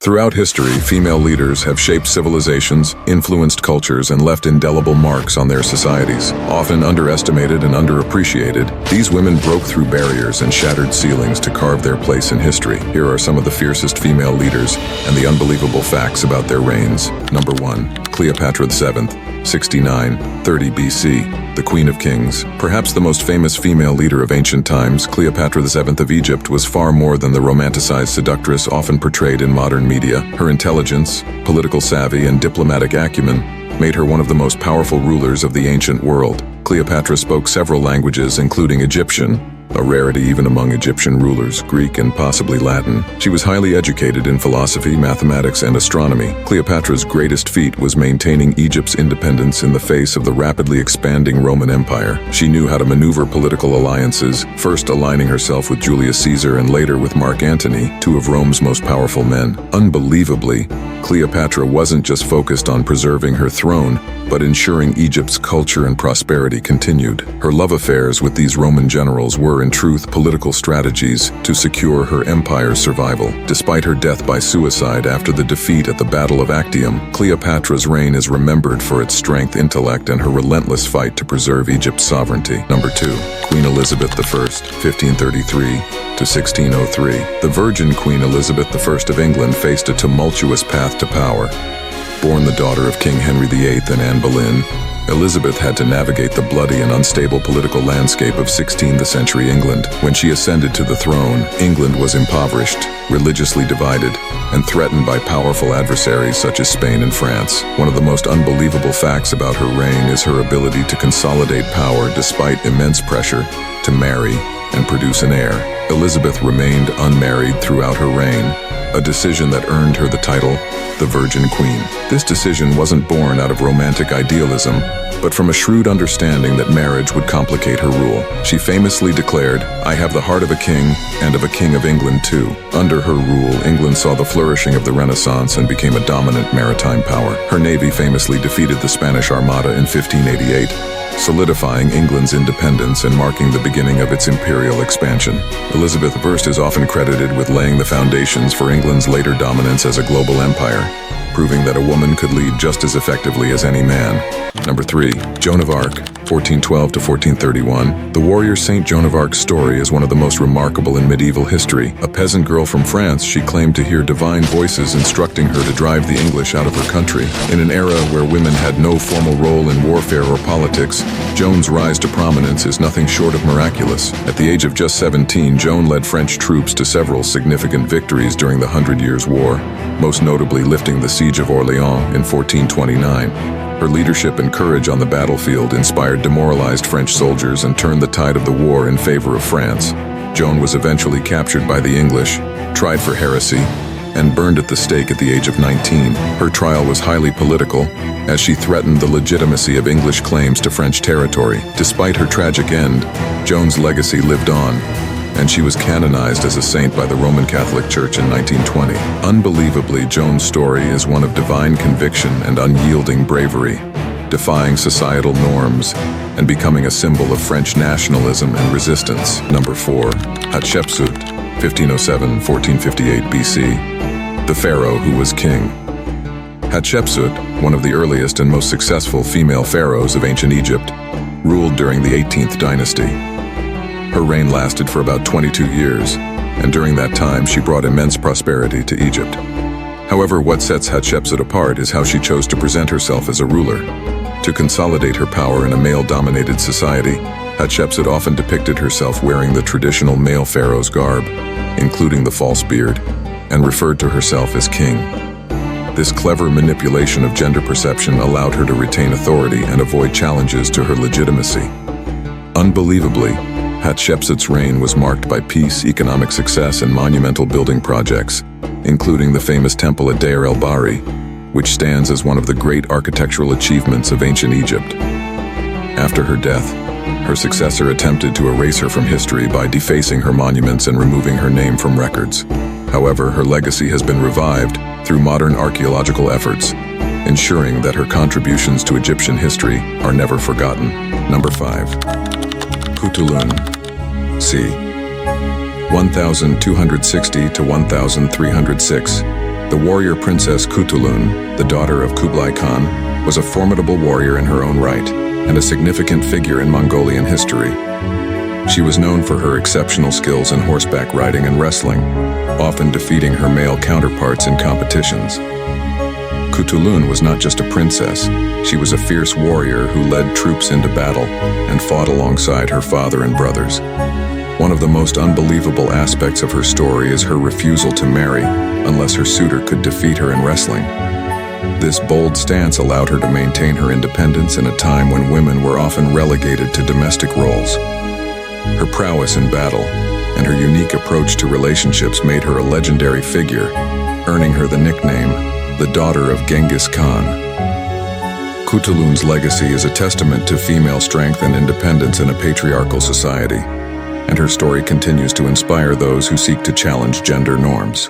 Throughout history, female leaders have shaped civilizations, influenced cultures, and left indelible marks on their societies. Often underestimated and underappreciated, these women broke through barriers and shattered ceilings to carve their place in history. Here are some of the fiercest female leaders and the unbelievable facts about their reigns. Number 1. Cleopatra VII, 6930 BC, the Queen of Kings. Perhaps the most famous female leader of ancient times, Cleopatra VII of Egypt was far more than the romanticized seductress often portrayed in modern media. Her intelligence, political savvy, and diplomatic acumen made her one of the most powerful rulers of the ancient world. Cleopatra spoke several languages, including Egyptian, a rarity even among Egyptian rulers, Greek, and possibly Latin. She was highly educated in philosophy, mathematics, and astronomy. Cleopatra's greatest feat was maintaining Egypt's independence in the face of the rapidly expanding Roman Empire. She knew how to maneuver political alliances, first aligning herself with Julius Caesar and later with Mark Antony, two of Rome's most powerful men. Unbelievably, Cleopatra wasn't just focused on preserving her throne, but ensuring Egypt's culture and prosperity continued. Her love affairs with these Roman generals were, in truth, political strategies to secure her empire's survival. Despite her death by suicide after the defeat at the Battle of Actium, Cleopatra's reign is remembered for its strength, intellect, and her relentless fight to preserve Egypt's sovereignty. Number 2. Queen Elizabeth I, 1533 to 1603. The Virgin Queen Elizabeth I of England faced a tumultuous path to power. Born the daughter of King Henry VIII and Anne Boleyn, Elizabeth had to navigate the bloody and unstable political landscape of 16th century England. When she ascended to the throne, England was impoverished, religiously divided, and threatened by powerful adversaries such as Spain and France. One of the most unbelievable facts about her reign is her ability to consolidate power despite immense pressure to marry and produce an heir. Elizabeth remained unmarried throughout her reign, a decision that earned her the title, the Virgin Queen. This decision wasn't born out of romantic idealism, but from a shrewd understanding that marriage would complicate her rule. She famously declared, "I have the heart of a king, and of a king of England too." Under her rule, England saw the flourishing of the Renaissance and became a dominant maritime power. Her navy famously defeated the Spanish Armada in 1588, solidifying England's independence and marking the beginning of its imperial expansion. Elizabeth I is often credited with laying the foundations for England's later dominance as a global empire, proving that a woman could lead just as effectively as any man. Number 3. Joan of Arc, 1412 to 1431. The warrior Saint Joan of Arc's story is one of the most remarkable in medieval history. A peasant girl from France, she claimed to hear divine voices instructing her to drive the English out of her country. In an era where women had no formal role in warfare or politics, Joan's rise to prominence is nothing short of miraculous. At the age of just 17, Joan led French troops to several significant victories during the 100 Years' War, most notably lifting the Siege of Orleans in 1429. Her leadership and courage on the battlefield inspired demoralized French soldiers and turned the tide of the war in favor of France. Joan was eventually captured by the English, tried for heresy, and burned at the stake at the age of 19. Her trial was highly political, as she threatened the legitimacy of English claims to French territory. Despite her tragic end, Joan's legacy lived on, and she was canonized as a saint by the Roman Catholic Church in 1920. Unbelievably, Joan's story is one of divine conviction and unyielding bravery, defying societal norms and becoming a symbol of French nationalism and resistance. Number 4. Hatshepsut, 1507-1458 BC, the pharaoh who was king. Hatshepsut, one of the earliest and most successful female pharaohs of ancient Egypt, ruled during the 18th dynasty. Her reign lasted for about 22 years, and during that time she brought immense prosperity to Egypt. However, what sets Hatshepsut apart is how she chose to present herself as a ruler. To consolidate her power in a male-dominated society, Hatshepsut often depicted herself wearing the traditional male pharaoh's garb, including the false beard, and referred to herself as king. This clever manipulation of gender perception allowed her to retain authority and avoid challenges to her legitimacy. Unbelievably, Hatshepsut's reign was marked by peace, economic success, and monumental building projects, including the famous temple at Deir el-Bahari, which stands as one of the great architectural achievements of ancient Egypt. After her death, her successor attempted to erase her from history by defacing her monuments and removing her name from records. However, her legacy has been revived through modern archaeological efforts, ensuring that her contributions to Egyptian history are never forgotten. Number 5. Kutulun, c. 1260 to 1306 The warrior princess Kutulun, the daughter of Kublai Khan, was a formidable warrior in her own right and a significant figure in Mongolian history. She was known for her exceptional skills in horseback riding and wrestling, often defeating her male counterparts in competitions. Kutulun was not just a princess, she was a fierce warrior who led troops into battle and fought alongside her father and brothers. One of the most unbelievable aspects of her story is her refusal to marry unless her suitor could defeat her in wrestling. This bold stance allowed her to maintain her independence in a time when women were often relegated to domestic roles. Her prowess in battle and her unique approach to relationships made her a legendary figure, earning her the nickname, the daughter of Genghis Khan. Kutulun's legacy is a testament to female strength and independence in a patriarchal society, and her story continues to inspire those who seek to challenge gender norms.